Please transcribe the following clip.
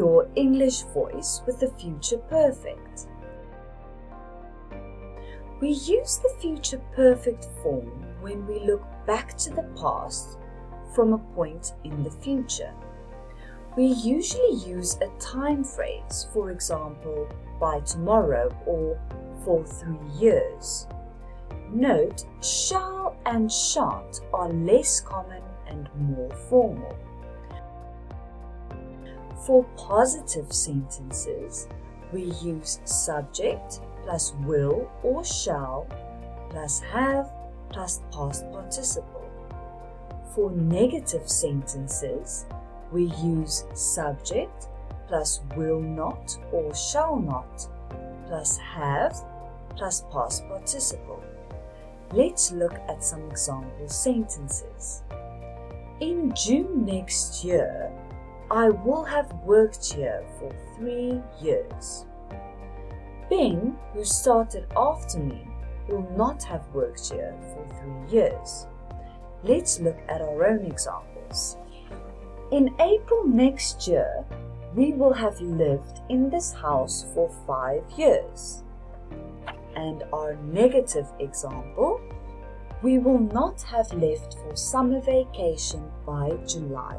your English voice with the future perfect. We use the future perfect form when we look back to the past from a point in the future. We usually use a time phrase, for example, by tomorrow or for 3 years. Note, shall and shan't are less common and more formal. For positive sentences, we use subject plus will or shall plus have plus past participle. For negative sentences, we use subject plus will not or shall not plus have plus past participle. Let's look at some example sentences. In June next year, I will have worked here for 3 years. Ben, who started after me, will not have worked here for 3 years. Let's look at our own examples. In April next year, we will have lived in this house for 5 years. And our negative example, we will not have left for summer vacation by July